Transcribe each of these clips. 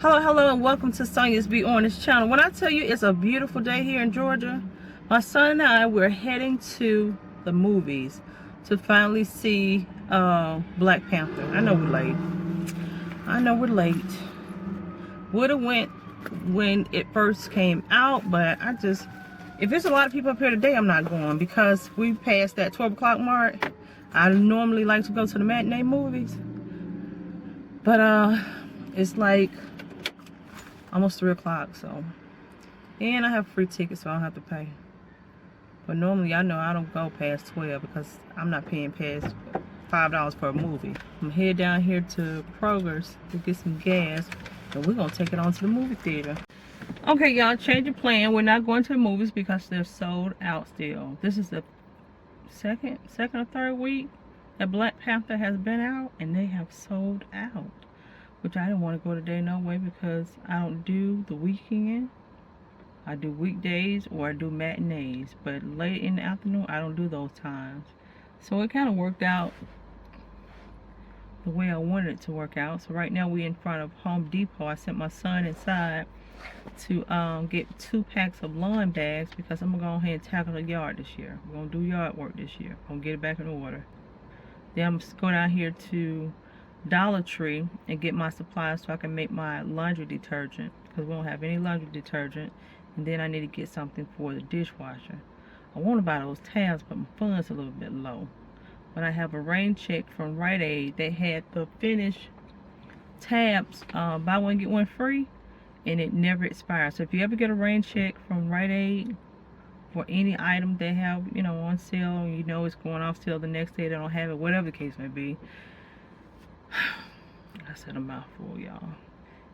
Hello, and welcome to Sonyabeonit channel. When I tell you it's a beautiful day here in Georgia, my son and I, we're heading to the movies to finally see Black Panther. I know we're late. Would have went when it first came out, but if there's a lot of people up here today, I'm not going because we passed that 12 o'clock mark. I normally like to go to the matinee movies, but it's like almost 3 o'clock, so, and I have free tickets, so I don't have to pay. But normally, I know I don't go past 12 because I'm not paying past $5 for a movie. I'm head down here to Kroger's to get some gas, and we're gonna take it on to the movie theater. Okay, y'all, change your plan. We're not going to the movies because they're sold out still. This is the second or third week that Black Panther has been out, and they have sold out. Which I didn't want to go today no way because I don't do the weekend. I do weekdays or I do matinees. But late in the afternoon, I don't do those times. So it kind of worked out the way I wanted it to work out. So right now we're in front of Home Depot. I sent my son inside to get 2 packs of lawn bags because I'm going to go ahead and tackle the yard this year. We're going to do yard work this year. I'm going to get it back in order. Then I'm just going out here to Dollar Tree and get my supplies so I can make my laundry detergent because we don't have any laundry detergent, and then I need to get something for the dishwasher. I want to buy those tabs, but my funds a little bit low. But I have a rain check from Rite Aid. They had the finished tabs, buy one get one free, and it never expires. So if you ever get a rain check from Rite Aid for any item they have, on sale, it's going off sale the next day, they don't have it, whatever the case may be. I said a mouthful, y'all.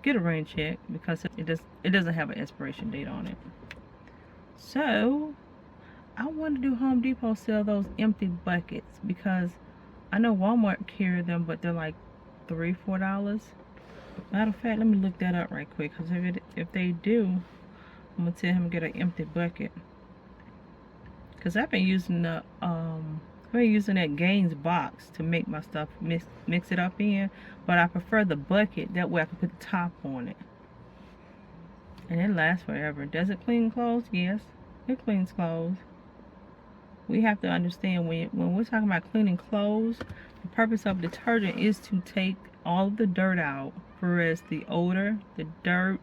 Get a rain check because it doesn't have an expiration date on it. So I want to do Home Depot sell those empty buckets because I know Walmart carry them, but they're like $3-4. Matter of fact, let me look that up right quick because if they do, I'm gonna tell him to get an empty bucket. Because I've been using that Gaines box to make my stuff mix it up in, but I prefer the bucket. That way I can put the top on it, and it lasts forever. Does it clean clothes? Yes, it cleans clothes. We have to understand when we're talking about cleaning clothes, the purpose of detergent is to take all of the dirt out, whereas the odor, the dirt.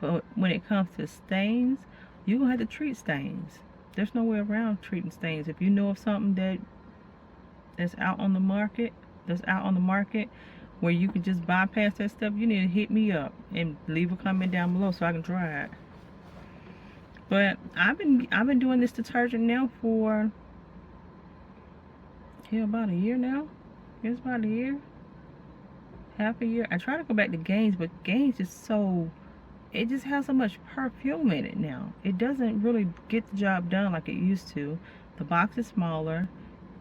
But when it comes to stains, you're gonna have to treat stains. There's no way around treating stains. If you know of something that's out on the market where you can just bypass that stuff, you need to hit me up and leave a comment down below so I can try it. But I've been doing this detergent now for about a year now. It's about a year, half a year. I try to go back to Gaines, but Gaines is it just has so much perfume in it now. It doesn't really get the job done like it used to. The box is smaller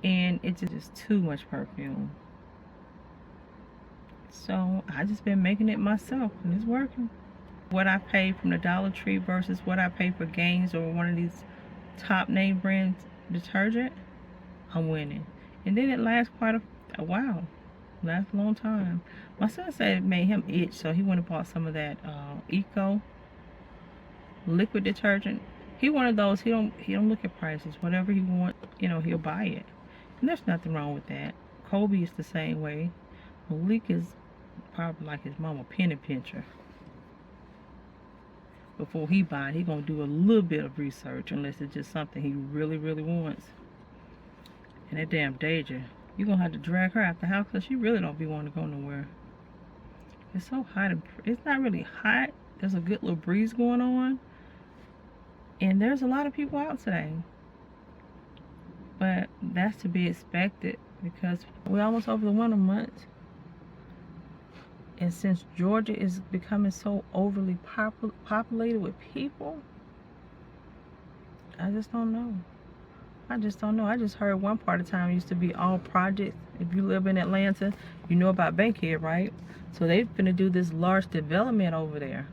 and it's just too much perfume. So I just been making it myself and it's working. What I pay from the Dollar Tree versus what I pay for Gaines or one of these top name brand detergent, I'm winning. And then it lasts quite a while. Lasts a long time. My son said it made him itch, so he went and bought some of that Eco liquid detergent. He one of those, he don't look at prices. Whatever he wants, he'll buy it. And there's nothing wrong with that. Kobe is the same way. Malik is probably like his mama penny pincher. Before he buy it, he gonna do a little bit of research unless it's just something he really, really wants. And that damn Deja, you're gonna have to drag her out the house because she really don't be wanting to go nowhere. It's so hot. It's not really hot. There's a good little breeze going on. And there's a lot of people out today. But that's to be expected because we're almost over the winter months. And since Georgia is becoming so overly populated with people, I just don't know. I just heard one part of time used to be all projects. If you live in Atlanta, you know about Bankhead, right? So they're gonna do this large development over there.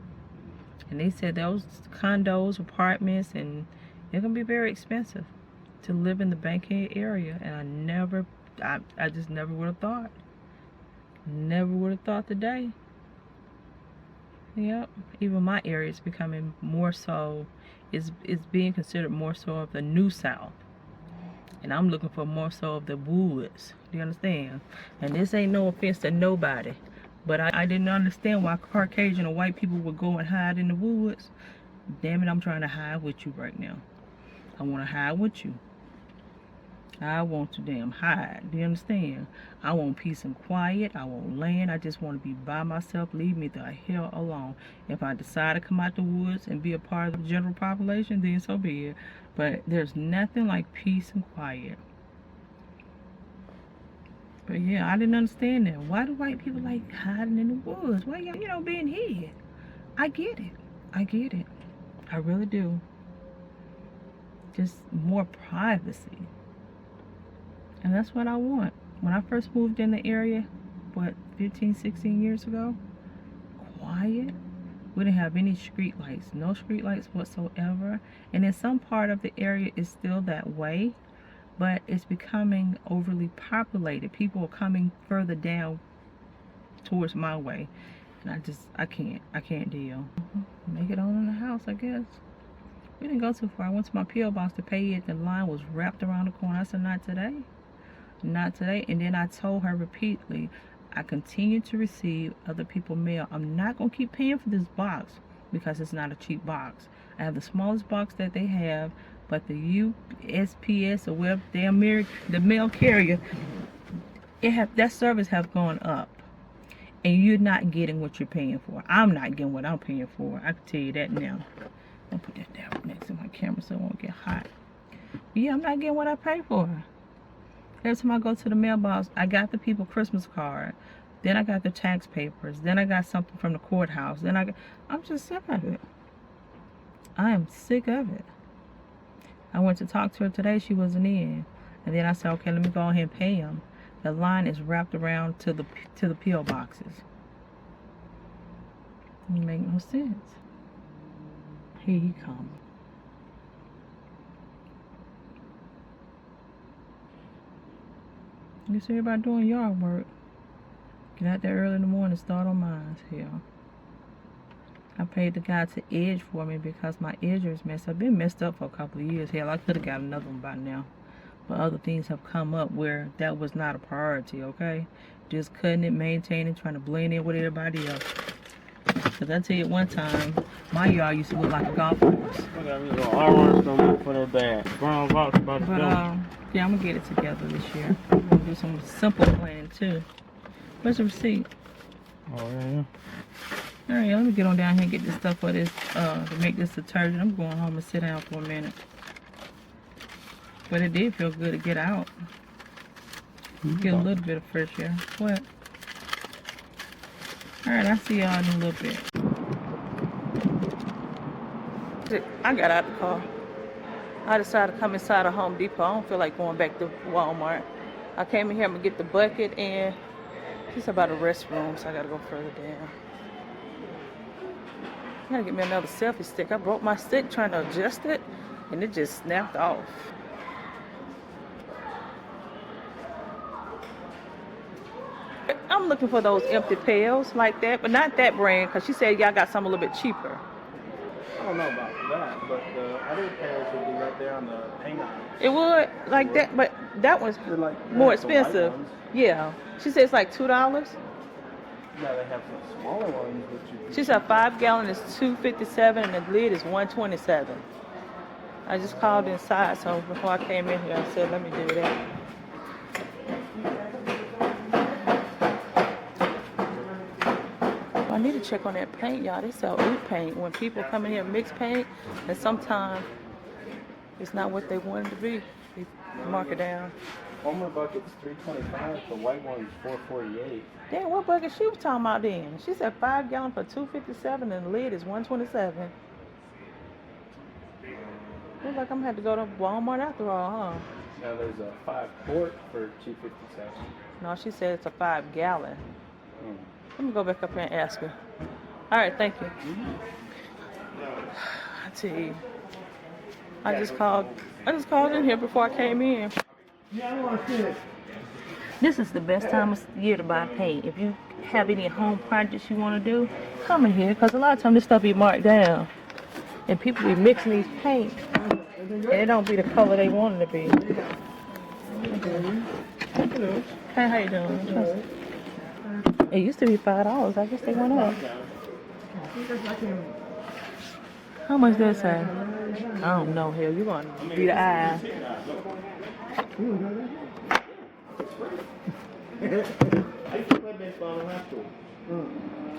And they said those condos, apartments, and they're gonna be very expensive to live in the Bankhead area. And I just never would have thought. Never would have thought today. Yep. Even my area is becoming more so, is being considered more so of the New South. And I'm looking for more so of the woods. Do you understand? And this ain't no offense to nobody. But I didn't understand why Caucasian or white people would go and hide in the woods. Damn it, I'm trying to hide with you right now. I want to hide with you. I want to damn hide. Do you understand? I want peace and quiet. I want land. I just want to be by myself. Leave me the hell alone. If I decide to come out the woods and be a part of the general population, then so be it. But there's nothing like peace and quiet. But yeah, I didn't understand that. Why do white people like hiding in the woods? Why y'all, being hid? I get it. I get it. I really do. Just more privacy. And that's what I want. When I first moved in the area, 15, 16 years ago, quiet. We didn't have any street lights, no street lights whatsoever. And in some part of the area it's still that way, but it's becoming overly populated. People are coming further down towards my way. And I can't deal. Make it on in the house, I guess. We didn't go too far. I went to my P.O. box to pay it. The line was wrapped around the corner. I said, not today. Not today. And then I told her repeatedly, I continue to receive other people's mail. I'm not going to keep paying for this box because it's not a cheap box. I have the smallest box that they have, but the USPS or whatever the mail carrier, that service have gone up. And you're not getting what you're paying for. I'm not getting what I'm paying for. I can tell you that now. I'll put that down next to my camera so it won't get hot. But yeah, I'm not getting what I pay for. Every time I go to the mailbox, I got the people Christmas card. Then I got the tax papers. Then I got something from the courthouse. I'm just sick of it. I am sick of it. I went to talk to her today. She wasn't in. And then I said, okay, let me go ahead and pay them. The line is wrapped around to the P.O. boxes. It make no sense. Here he comes. You see everybody doing yard work. Get out there early in the morning, start on mine here. I paid the guy to edge for me because my edger is messed up. Been messed up for a couple of years. Hell, I could have got another one by now. But other things have come up where that was not a priority, okay? Just cutting it, maintaining, trying to blend in with everybody else. Because I tell you, one time, my yard used to look like a golf course. I got me a little orange don't look for that bad. Brown box about to go. Yeah, I'm going to get it together this year. I'm going to do some simple planning, too. Where's the receipt? Oh, yeah. All right, let me get on down here and get this stuff for this, to make this detergent. I'm going home and sit down for a minute. But it did feel good to get out. Get a little bit of fresh air. What? Alright, I'll see y'all in a little bit. I got out the car. I decided to come inside of Home Depot. I don't feel like going back to Walmart. I came in here to get the bucket and it's about a restroom, so I gotta go further down. I gotta get me another selfie stick. I broke my stick trying to adjust it and it just snapped off. I'm looking for those empty pails like that, but not that brand, because she said y'all got some a little bit cheaper. I don't know about that, but the other pairs would be right there on the paint aisle. It would, like that, but that one's like more expensive. Yeah. She said it's like $2. Yeah, they have some smaller ones, but She said 5 gallon is $2.57 and the lid is $1.27. I just called inside, so before I came in here, I said, let me do that. I need to check on that paint, y'all. They sell oud paint. When people come in here and mix paint, and sometimes it's not what they want it to be. They mark it down. One more bucket's $3.25. The white one's $4.48. Damn, what bucket she was talking about then? She said 5 gallon for $2.57 and the lid is $1.27. Looks like I'm gonna have to go to Walmart after all, huh? Now there's a 5 quart for $2.57. No, she said it's a 5 gallon. Let me go back up here and ask her. All right, thank you. I tell you, I just called in here before I came in. Yeah, I want to see it. This is the best time of year to buy paint. If you have any home projects you want to do, come in here, because a lot of times this stuff be marked down. And people be mixing these paints, and it don't be the color they want it to be. Hey, how you doing? It used to be $5. I guess they went up. How much that say? I don't know. Hell, you gonna be the eye.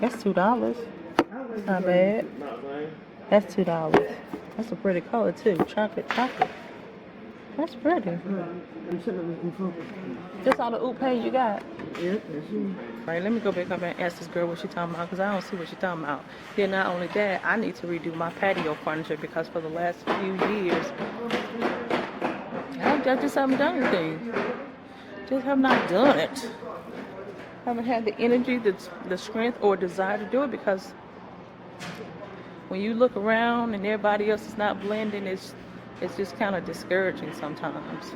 That's $2. That's not bad. That's $2. That's a pretty color too. Chocolate. That's pretty. That's all the oop paint you got? Yep, that's it. Right, let me go back up and ask this girl what she talking about, because I don't see what she talking about. Then not only that, I need to redo my patio furniture, because for the last few years, I just haven't done anything. Just have not done it. Haven't had the energy, the strength, or desire to do it, because when you look around and everybody else is not blending, it's just kind of discouraging sometimes.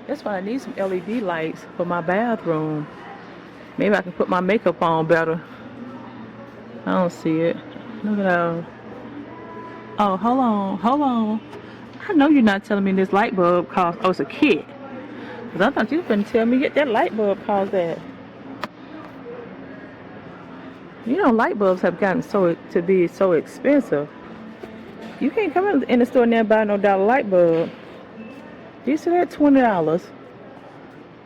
That's why I need some LED lights for my bathroom. Maybe I can put my makeup on better. I don't see it. Look at that. Oh, hold on. I know you're not telling me this light bulb cost. Oh, it's a kit. Because I thought you were going to tell me that light bulb cost that. You know, light bulbs have gotten to be so expensive. You can't come in the store now and buy no dollar light bulb. You see that? $20.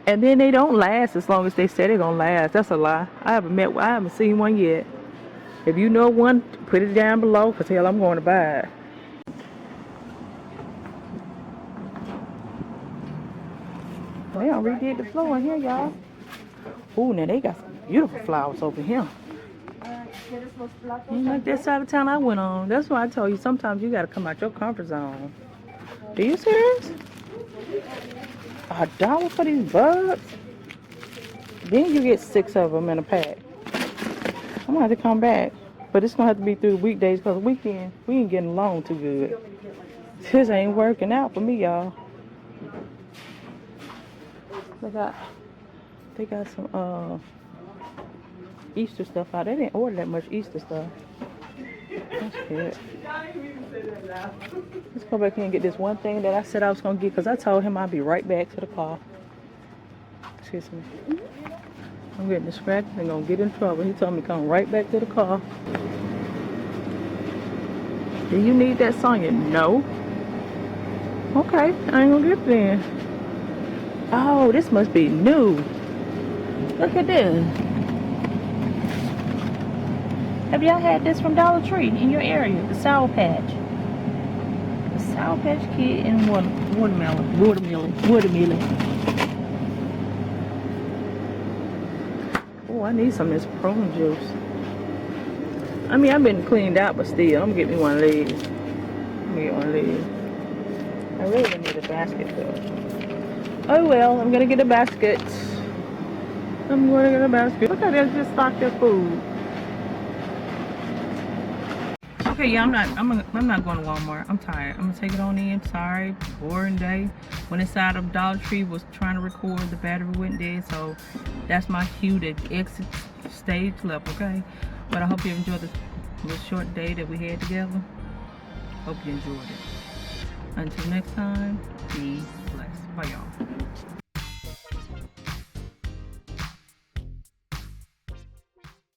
And then they don't last as long as they say they're gonna last. That's a lie. I haven't seen one yet. If you know one, put it down below, because hell, I'm going to buy it. They done redid the floor in here, y'all. Ooh, now they got some beautiful flowers over here. Ain't like that side of town I went on. That's why I told you, sometimes you gotta come out your comfort zone. Are you serious? $1 for these bugs? Then you get 6 of them in a pack. I'm gonna have to come back, but it's gonna have to be through weekdays, because weekend we ain't getting along too good. This ain't working out for me, y'all. They got some Easter stuff out. They didn't order that much Easter stuff. That's good. Let's go back here and get this one thing that I said I was gonna get, because I told him I'd be right back to the car. Excuse me. I'm getting distracted and gonna get in trouble. He told me to come right back to the car. Do you need that Sonya? No. Okay, I ain't gonna get there. Oh, this must be new. Look at this. Have y'all had this from Dollar Tree in your area? The Sour Patch. The Sour Patch Kid and watermelon. Oh, I need some of this prune juice. I mean, I've been cleaned out, but still, I'm gonna get me one of these. I really need a basket though. Oh well, I'm gonna get a basket. Look how they just stocked their food. Okay, yeah, I'm not going to Walmart. I'm tired. I'm gonna take it on in. Sorry, boring day. Went inside of Dollar Tree, was trying to record. The battery went dead, so that's my cue to exit stage left. Okay, but I hope you enjoyed this short day that we had together. Hope you enjoyed it. Until next time, be blessed. Bye, y'all.